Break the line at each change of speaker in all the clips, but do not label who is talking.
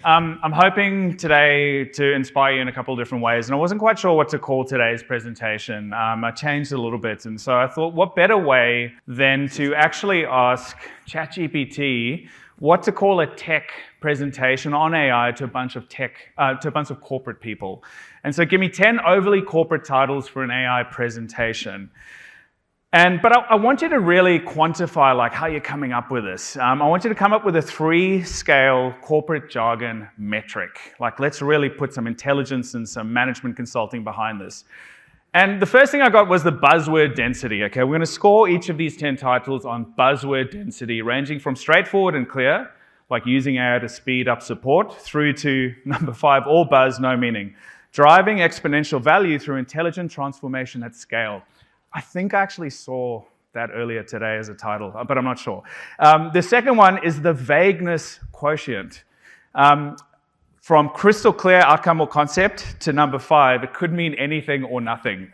I'm hoping today to inspire you in a couple of different ways, and I wasn't quite sure what to call today's presentation. I changed a little bit, and so I thought, what better way than to actually ask ChatGPT what to call a tech presentation on AI to a bunch of corporate people. And so give me 10 overly corporate titles for an AI presentation. But I want you to really quantify like how you're coming up with this. I want you to come up with a 3-scale corporate jargon metric. Like, let's really put some intelligence and some management consulting behind this. And the first thing I got was the buzzword density. Okay, we're going to score each of these 10 titles on buzzword density, ranging from straightforward and clear, like using AI to speed up support, through to number 5, all buzz, no meaning. Driving exponential value through intelligent transformation at scale. I think I actually saw that earlier today as a title, but I'm not sure. The second one is the vagueness quotient. From crystal clear outcome or concept to number 5, it could mean anything or nothing.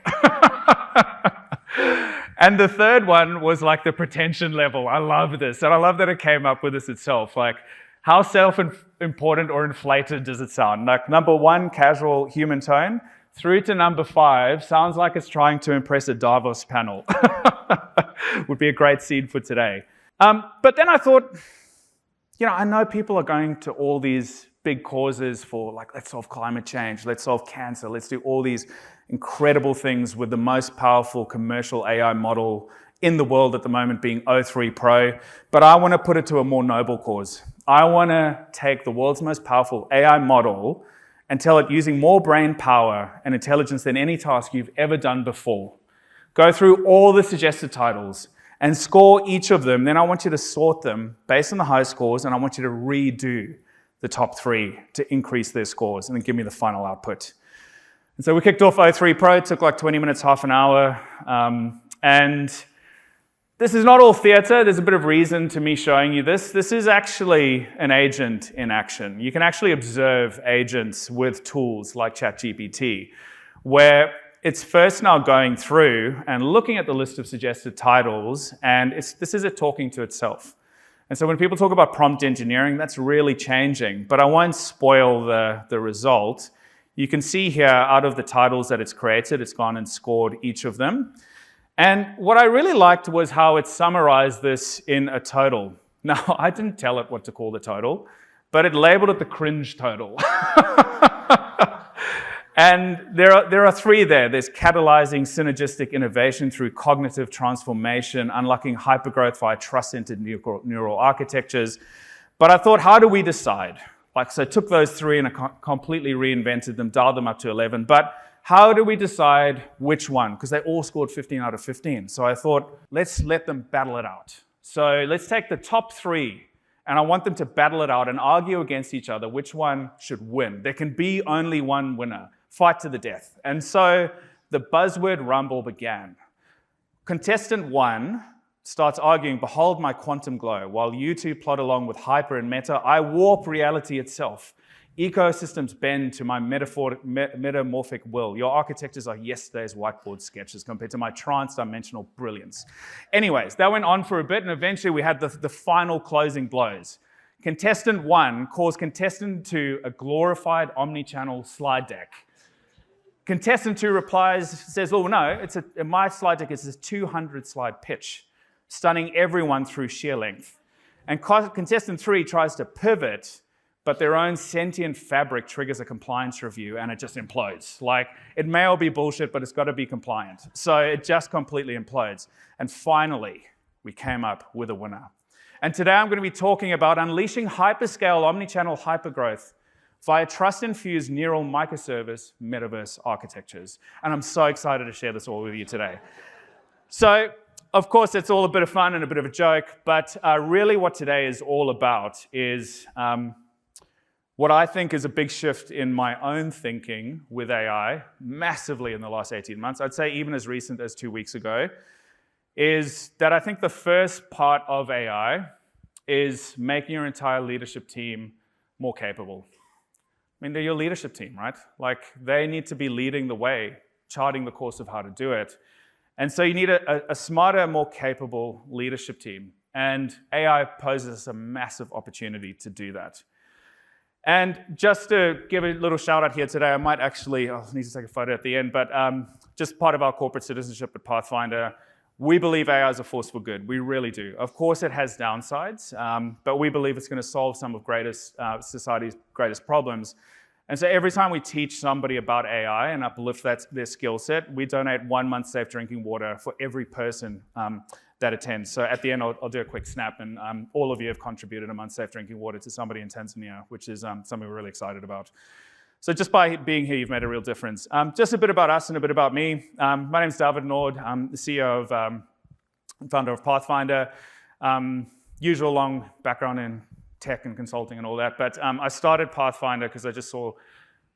And the third one was like the pretension level. I love this, and I love that it came up with this itself. Like, how self-important or inflated does it sound? Like, number 1, casual human tone, through to number 5, sounds like it's trying to impress a Davos panel. Would be a great scene for today. But then I thought, I know people are going to all these big causes for, like, let's solve climate change, let's solve cancer, let's do all these incredible things with the most powerful commercial AI model in the world at the moment being O3 Pro. But I want to put it to a more noble cause. I want to take the world's most powerful AI model and tell it using more brain power and intelligence than any task you've ever done before. Go through all the suggested titles and score each of them. Then I want you to sort them based on the high scores, and I want you to redo the top 3 to increase their scores, and then give me the final output. And so we kicked off O3 Pro. It took like 20 minutes, half an hour. And this is not all theater. There's a bit of reason to me showing you this. This is actually an agent in action. You can actually observe agents with tools like ChatGPT, where it's first now going through and looking at the list of suggested titles, and this is it talking to itself. And so when people talk about prompt engineering, that's really changing, but I won't spoil the result. You can see here, out of the titles that it's created, it's gone and scored each of them. And what I really liked was how it summarized this in a total. Now, I didn't tell it what to call the total, but it labeled it the cringe total. And there are 3 there. There's catalyzing synergistic innovation through cognitive transformation, unlocking hypergrowth via trust-centered neural architectures. But I thought, how do we decide? So I took those 3 and I completely reinvented them, dialed them up to 11. But how do we decide which one? Because they all scored 15 out of 15. So I thought, let's let them battle it out. So let's take the top 3, and I want them to battle it out and argue against each other which one should win. There can be only one winner. Fight to the death. And so the buzzword rumble began. Contestant 1 starts arguing, behold my quantum glow. While you two plot along with hyper and meta, I warp reality itself. Ecosystems bend to my metamorphic will. Your architectures are yesterday's whiteboard sketches compared to my trans-dimensional brilliance. Anyways, that went on for a bit, and eventually we had the final closing blows. Contestant 1 calls contestant 2 a glorified omni-channel slide deck. Contestant 2 replies, says, oh no, in my slide deck, it's a 200-slide pitch, stunning everyone through sheer length. And contestant 3 tries to pivot, but their own sentient fabric triggers a compliance review, and it just implodes. Like, it may all be bullshit, but it's got to be compliant. So it just completely implodes. And finally, we came up with a winner. And today I'm going to be talking about unleashing hyperscale omnichannel hypergrowth via trust-infused neural microservice metaverse architectures. And I'm so excited to share this all with you today. So, of course, it's all a bit of fun and a bit of a joke, but really what today is all about is what I think is a big shift in my own thinking with AI, massively in the last 18 months. I'd say even as recent as 2 weeks ago, is that I think the first part of AI is making your entire leadership team more capable. I mean, they're your leadership team, right? Like, they need to be leading the way, charting the course of how to do it. And so you need a smarter, more capable leadership team. And AI poses a massive opportunity to do that. And just to give a little shout out here today, I might actually, I need to take a photo at the end, but just part of our corporate citizenship at Pathfindr, we believe AI is a force for good. We really do. Of course, it has downsides, but we believe it's going to solve some of society's greatest problems. And so every time we teach somebody about AI and uplift their skill set, we donate 1 month safe drinking water for every person that attends. So at the end, I'll do a quick snap, and all of you have contributed a month safe drinking water to somebody in Tanzania, which is something we're really excited about. So just by being here, you've made a real difference. Just a bit about us and a bit about me. My name's Dawid Naude. I'm the CEO of, founder of Pathfindr. Usual long background in tech and consulting and all that, but I started Pathfindr because I just saw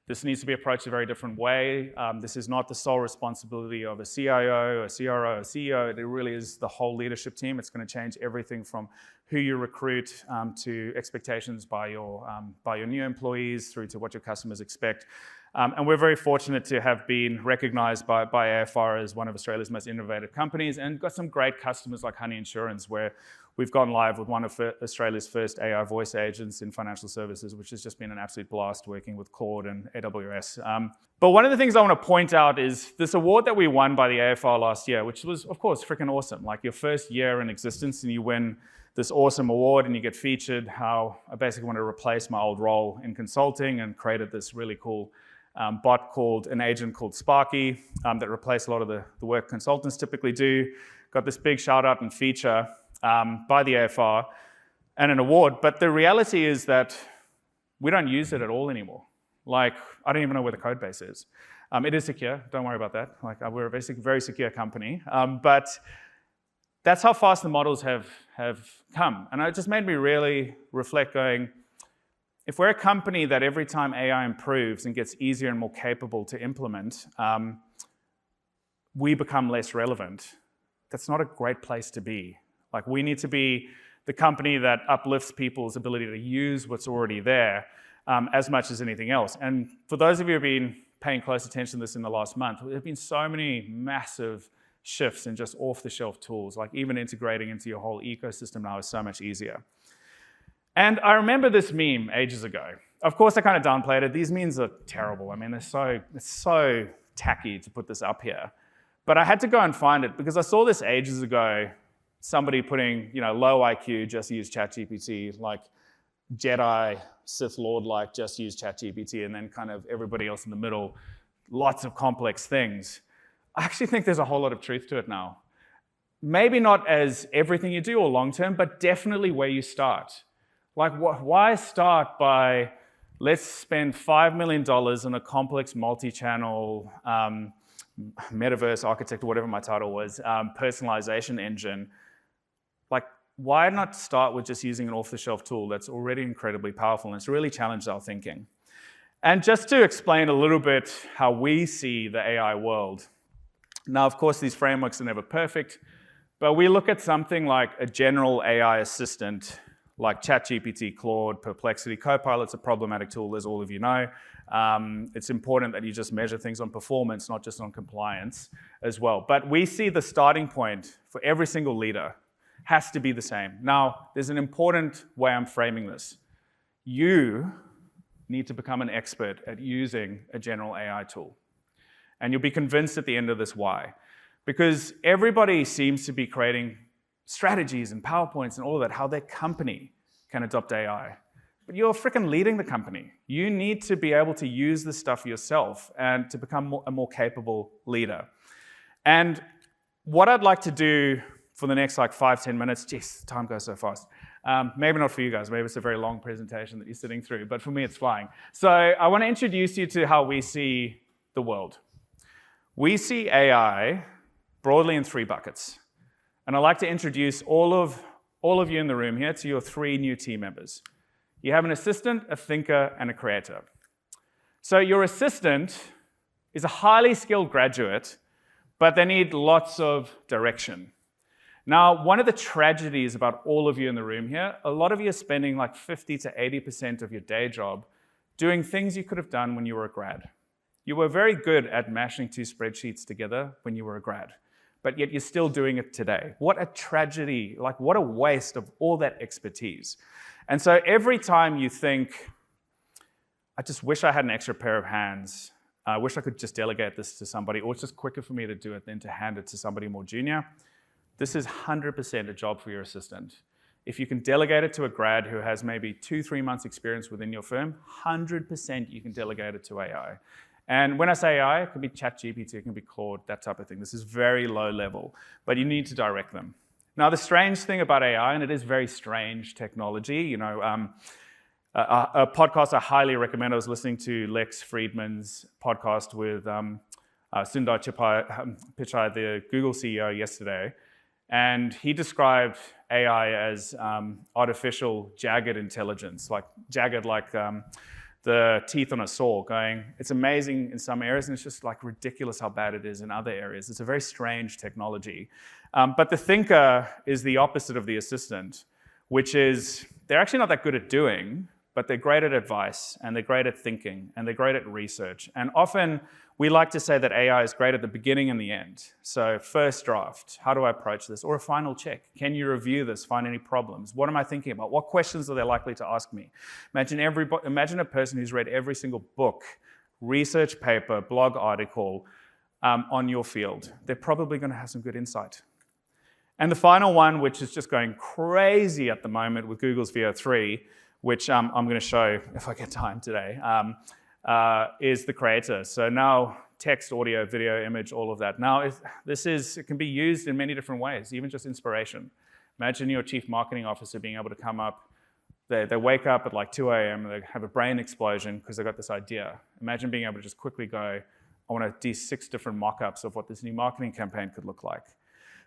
this needs to be approached a very different way. This is not the sole responsibility of a CIO, a CRO, a CEO. It really is the whole leadership team. It's going to change everything from who you recruit to expectations by your new employees through to what your customers expect. And we're very fortunate to have been recognized by AFR as one of Australia's most innovative companies and got some great customers like Honey Insurance, where we've gone live with one of Australia's first AI voice agents in financial services, which has just been an absolute blast working with Claude and AWS. But one of the things I want to point out is this award that we won by the AFR last year, which was, of course, freaking awesome. Like your first year in existence and you win this awesome award and you get featured, how I basically want to replace my old role in consulting and created this really cool bot called an agent called Sparky that replaced a lot of the work consultants typically do. Got this big shout out and feature by the AFR and an award, but the reality is that we don't use it at all anymore. Like, I don't even know where the code base is. It is secure, don't worry about that. Like, we're a very secure company, but that's how fast the models have come. And it just made me really reflect going, if we're a company that every time AI improves and gets easier and more capable to implement, we become less relevant, that's not a great place to be. Like, we need to be the company that uplifts people's ability to use what's already there as much as anything else. And for those of you who have been paying close attention to this in the last month, there have been so many massive shifts in just off-the-shelf tools, like even integrating into your whole ecosystem now is so much easier. And I remember this meme ages ago. Of course, I kind of downplayed it. These memes are terrible. I mean, it's so tacky to put this up here. But I had to go and find it because I saw this ages ago, somebody putting, low IQ, just use ChatGPT, like Jedi, Sith Lord, like just use ChatGPT, and then kind of everybody else in the middle, lots of complex things. I actually think there's a whole lot of truth to it now. Maybe not as everything you do or long-term, but definitely where you start. Like, why start by, let's spend $5 million on a complex multi-channel metaverse architect, or whatever my title was, personalization engine. Like, why not start with just using an off-the-shelf tool that's already incredibly powerful, and it's really challenged our thinking. And just to explain a little bit how we see the AI world. Now, of course, these frameworks are never perfect, but we look at something like a general AI assistant, like ChatGPT, Claude, Perplexity. Copilot's a problematic tool, as all of you know. It's important that you just measure things on performance, not just on compliance as well. But we see the starting point for every single leader has to be the same. Now, there's an important way I'm framing this. You need to become an expert at using a general AI tool. And you'll be convinced at the end of this why. Because everybody seems to be creating strategies and PowerPoints and all of that, how their company can adopt AI. But you're freaking leading the company. You need to be able to use this stuff yourself and to become a more capable leader. And what I'd like to do for the next 5-10 minutes, geez, time goes so fast. Maybe not for you guys, maybe it's a very long presentation that you're sitting through, but for me it's flying. So I want to introduce you to how we see the world. We see AI broadly in 3 buckets. And I'd like to introduce all of you in the room here to your 3 new team members. You have an assistant, a thinker, and a creator. So your assistant is a highly skilled graduate, but they need lots of direction. Now, one of the tragedies about all of you in the room here, a lot of you are spending 50 to 80% of your day job doing things you could have done when you were a grad. You were very good at mashing 2 spreadsheets together when you were a grad, but yet you're still doing it today. What a tragedy, what a waste of all that expertise. And so every time you think, I just wish I had an extra pair of hands. I wish I could just delegate this to somebody, or it's just quicker for me to do it than to hand it to somebody more junior. This is 100% a job for your assistant. If you can delegate it to a grad who has maybe 2-3 months experience within your firm, 100% you can delegate it to AI. And when I say AI, it can be ChatGPT, it can be Claude, that type of thing. This is very low level, but you need to direct them. Now, the strange thing about AI, and it is very strange technology, a podcast I highly recommend. I was listening to Lex Friedman's podcast with Sundar Pichai, the Google CEO, yesterday. And he described AI as artificial jagged intelligence, like jagged like the teeth on a saw, going, it's amazing in some areas, and it's just like ridiculous how bad it is in other areas. It's a very strange technology. But the thinker is the opposite of the assistant, which is they're actually not that good at doing, but they're great at advice, and they're great at thinking, and they're great at research. And often, we like to say that AI is great at the beginning and the end. So first draft, how do I approach this? Or a final check. Can you review this, find any problems? What am I thinking about? What questions are they likely to ask me? Imagine a person who's read every single book, research paper, blog article on your field. They're probably going to have some good insight. And the final one, which is just going crazy at the moment with Google's VO3, which I'm going to show if I get time today, is the creator. So now text, audio, video, image, all of that. Now it can be used in many different ways, even just inspiration. Imagine your chief marketing officer being able to come up, they wake up at like 2 a.m. and they have a brain explosion because they got this idea. Imagine being able to just quickly go, I want to do 6 different mock-ups of what this new marketing campaign could look like.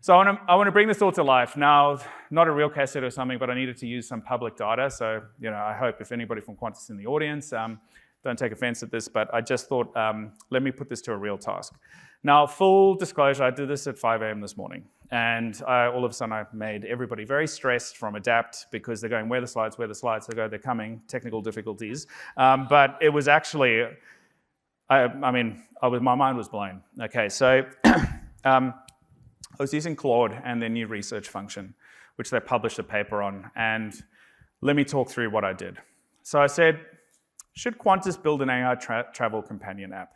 So I want to bring this all to life. Now, not a real case study or something, but I needed to use some public data. So, I hope if anybody from Qantas is in the audience, don't take offense at this, but I just thought, let me put this to a real task. Now, full disclosure, I did this at 5 a.m. this morning. And all of a sudden, I made everybody very stressed from Adapt because they're going, where are the slides, where are the slides? They go, they're coming, technical difficulties. But it was actually, my mind was blown. Okay, so I was using Claude and their new research function, which they published a paper on. And let me talk through what I did. So I said, should Qantas build an AI travel companion app?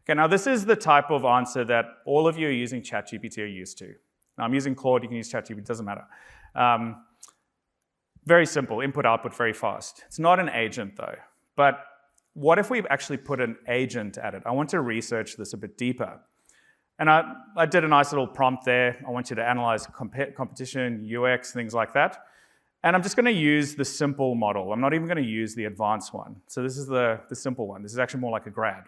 Okay, now this is the type of answer that all of you are using ChatGPT are used to. Now I'm using Claude, you can use ChatGPT, it doesn't matter. Very simple, input, output, very fast. It's not an agent though. But what if we actually put an agent at it? I want to research this a bit deeper. And I did a nice little prompt there. I want you to analyze competition, UX, things like that. And I'm just going to use the simple model. I'm not even going to use the advanced one. So this is the simple one. This is actually more like a grad.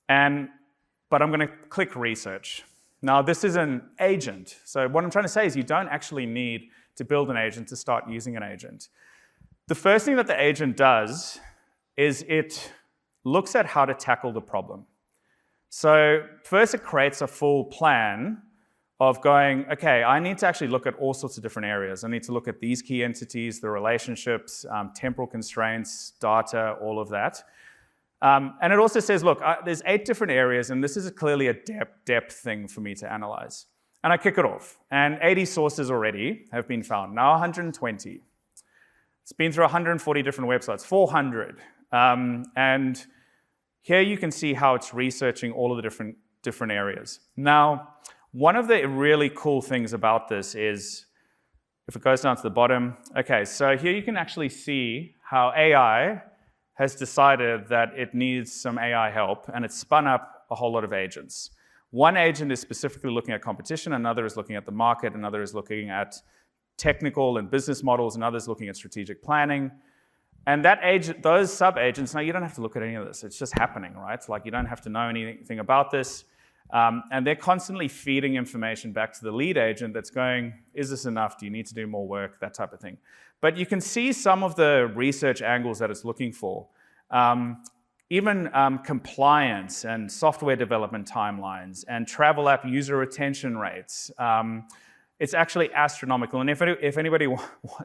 But I'm going to click research. Now, this is an agent. So what I'm trying to say is you don't actually need to build an agent to start using an agent. The first thing that the agent does is it looks at how to tackle the problem. So first it creates a full plan of going, okay, I need to actually look at all sorts of different areas. I need to look at these key entities, the relationships, temporal constraints, data, all of that. And it also says, look, there's 8 different areas, and this is clearly a depth thing for me to analyze. And I kick it off. And 80 sources already have been found. Now 120. It's been through 140 different websites, 400. And here you can see how it's researching all of the different areas. Now, one of the really cool things about this is, if it goes down to the bottom, okay, so here you can actually see how AI has decided that it needs some AI help, and it's spun up a whole lot of agents. One agent is specifically looking at competition, another is looking at the market, another is looking at technical and business models, another is looking at strategic planning. And that agent, those sub-agents, now you don't have to look at any of this. It's just happening, right? It's like you don't have to know anything about this. And they're constantly feeding information back to the lead agent that's going, is this enough? Do you need to do more work? That type of thing. But you can see some of the research angles that it's looking for. Even compliance and software development timelines and travel app user retention rates. It's actually astronomical. And if anybody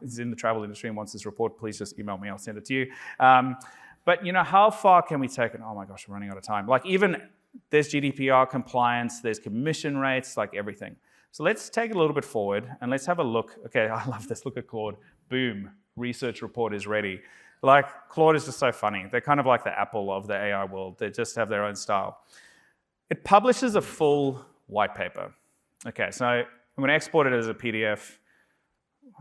is in the travel industry and wants this report, please just email me. I'll send it to you. But how far can we take it? Oh my gosh, we're running out of time. Like even there's GDPR compliance, there's commission rates, like everything. So let's take it a little bit forward and let's have a look. Okay, I love this. Look at Claude. Boom, research report is ready. Like, Claude is just so funny. They're kind of like the Apple of the AI world. They just have their own style. It publishes a full white paper. Okay, so I'm going to export it as a PDF.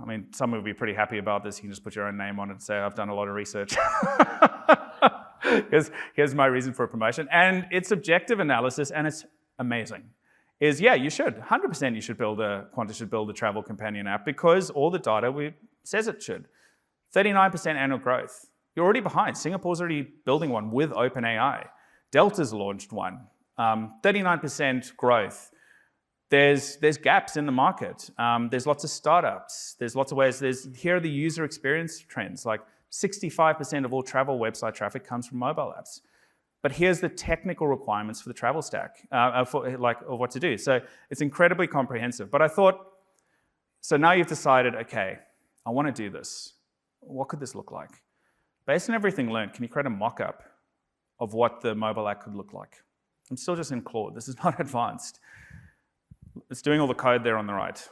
I mean, someone would be pretty happy about this. You can just put your own name on it and say, I've done a lot of research. Here's my reason for a promotion. And it's objective analysis, and it's amazing. Yeah, you should. 100% you should build Qantas should build a travel companion app because all the data says it should. 39% annual growth. You're already behind. Singapore's already building one with OpenAI. Delta's launched one. 39% growth. There's gaps in the market. There's lots of startups. There's lots of ways. Here are the user experience trends. Like 65% of all travel website traffic comes from mobile apps. But here's the technical requirements for the travel stack, of what to do. So it's incredibly comprehensive. But I thought, so now you've decided, okay, I want to do this. What could this look like? Based on everything learned, can you create a mock-up of what the mobile app could look like? I'm still just in Claude. This is not advanced. It's doing all the code there on the right.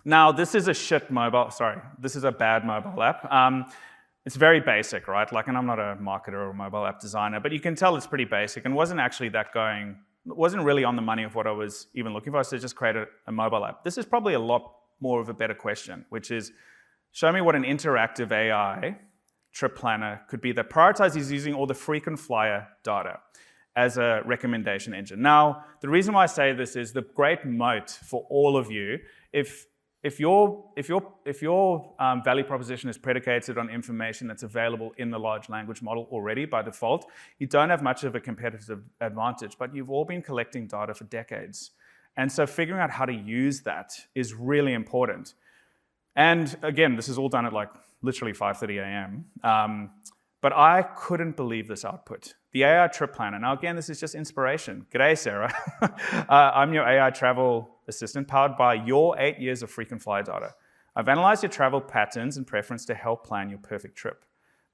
Now, this is this is a bad mobile app. It's very basic, right? Like, and I'm not a marketer or a mobile app designer, but you can tell it's pretty basic and wasn't actually wasn't really on the money of what I was even looking for. So just create a mobile app. This is probably a lot more of a better question, which is, show me what an interactive AI trip planner could be that prioritizes using all the frequent flyer data as a recommendation engine. Now, the reason why I say this is the great moat for all of you. If your value proposition is predicated on information that's available in the large language model already by default, you don't have much of a competitive advantage, but you've all been collecting data for decades. And so figuring out how to use that is really important. And again, this is all done at like literally 5:30 a.m. But I couldn't believe this output. The AI trip planner. Now again, this is just inspiration. G'day, Sarah. I'm your AI travel assistant powered by your 8 years of frequent flyer data. I've analyzed your travel patterns and preference to help plan your perfect trip.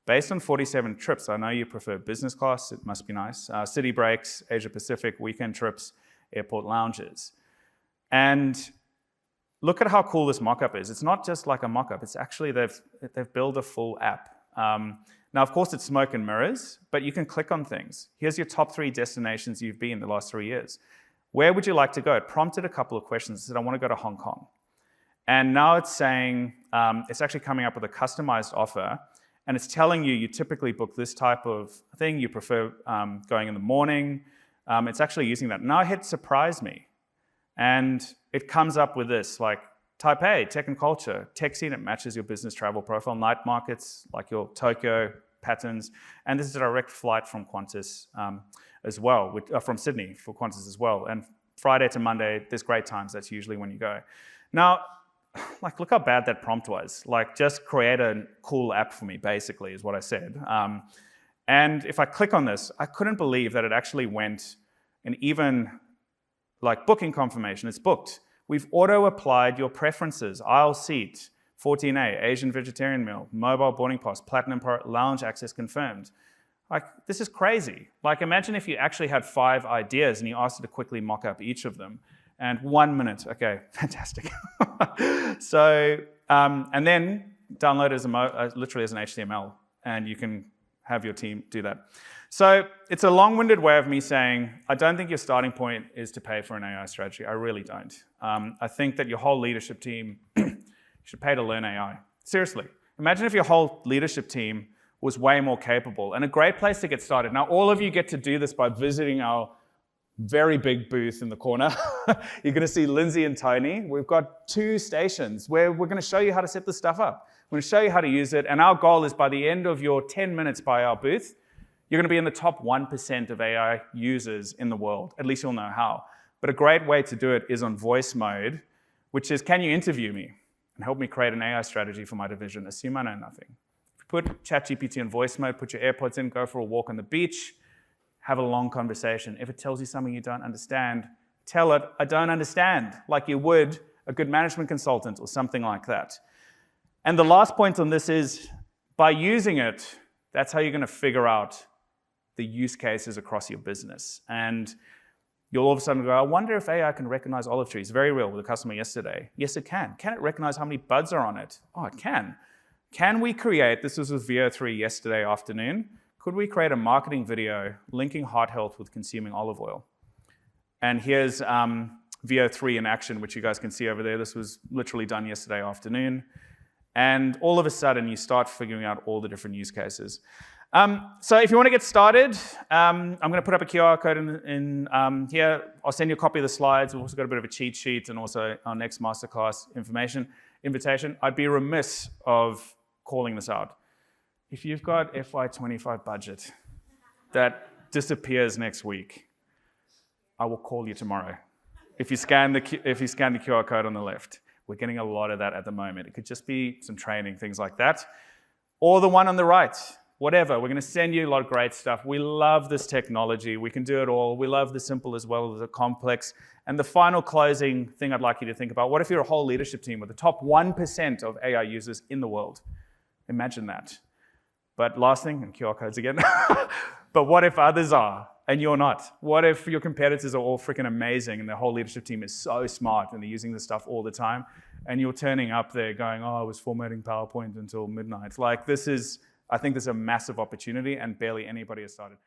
Based on 47 trips, I know you prefer business class, it must be nice, city breaks, Asia Pacific, weekend trips, airport lounges. And look at how cool this mock-up is. It's not just like a mock-up, it's actually, they've built a full app. Now, of course, it's smoke and mirrors, but you can click on things. Here's your top 3 destinations you've been the last 3 years. Where would you like to go? It prompted a couple of questions. It said, I want to go to Hong Kong. And now it's saying, it's actually coming up with a customized offer, and it's telling you typically book this type of thing. You prefer going in the morning. It's actually using that. Now I hit surprise me, and it comes up with this, like, type A, tech and culture, tech scene, it matches your business travel profile, night markets, like your Tokyo patterns, and this is a direct flight from Qantas as well, from Sydney for Qantas as well. And Friday to Monday, there's great times, that's usually when you go. Now, like, look how bad that prompt was. Like, just create a cool app for me, basically, is what I said. And if I click on this, I couldn't believe that it actually went and even, like, booking confirmation, it's booked. We've auto-applied your preferences, aisle seat, 14A, Asian vegetarian meal, mobile boarding pass, platinum lounge access confirmed. Like, this is crazy. Like, imagine if you actually had 5 ideas and you asked it to quickly mock up each of them. And 1 minute, okay, fantastic. So, and then download it literally as an HTML, and you can have your team do that. So it's a long-winded way of me saying, I don't think your starting point is to pay for an AI strategy. I really don't. I think that your whole leadership team should pay to learn AI. Seriously. Imagine if your whole leadership team was way more capable, and a great place to get started. Now, all of you get to do this by visiting our very big booth in the corner. You're going to see Lindsay and Tony. We've got 2 stations where we're going to show you how to set this stuff up. We're going to show you how to use it, and our goal is by the end of your 10 minutes by our booth, you're going to be in the top 1% of AI users in the world. At least you'll know how. But a great way to do it is on voice mode, which is, can you interview me and help me create an AI strategy for my division? Assume I know nothing. If you put ChatGPT in voice mode, put your AirPods in, go for a walk on the beach, have a long conversation. If it tells you something you don't understand, tell it, I don't understand, like you would a good management consultant or something like that. And the last point on this is, by using it, that's how you're going to figure out the use cases across your business. And you'll all of a sudden go, I wonder if AI can recognize olive trees. Very real with a customer yesterday. Yes, it can. Can it recognize how many buds are on it? Oh, it can. can we create, this was with VO3 yesterday afternoon, could we create a marketing video linking heart health with consuming olive oil? And here's VO3 in action, which you guys can see over there. This was literally done yesterday afternoon. And all of a sudden, you start figuring out all the different use cases. So if you want to get started, I'm going to put up a QR code in here. I'll send you a copy of the slides. We've also got a bit of a cheat sheet and also our next masterclass invitation. I'd be remiss of calling this out. If you've got FY25 budget that disappears next week, I will call you tomorrow. If you scan the QR code on the left, we're getting a lot of that at the moment. It could just be some training, things like that. Or the one on the right, whatever. We're going to send you a lot of great stuff. We love this technology. We can do it all. We love the simple as well as the complex. And the final closing thing I'd like you to think about, what if you're a whole leadership team with the top 1% of AI users in the world? Imagine that. But last thing, and QR codes again, but what if others are and you're not? What if your competitors are all freaking amazing and their whole leadership team is so smart and they're using this stuff all the time and you're turning up there going, oh, I was formatting PowerPoint until midnight. Like this is, I think there's a massive opportunity and barely anybody has started.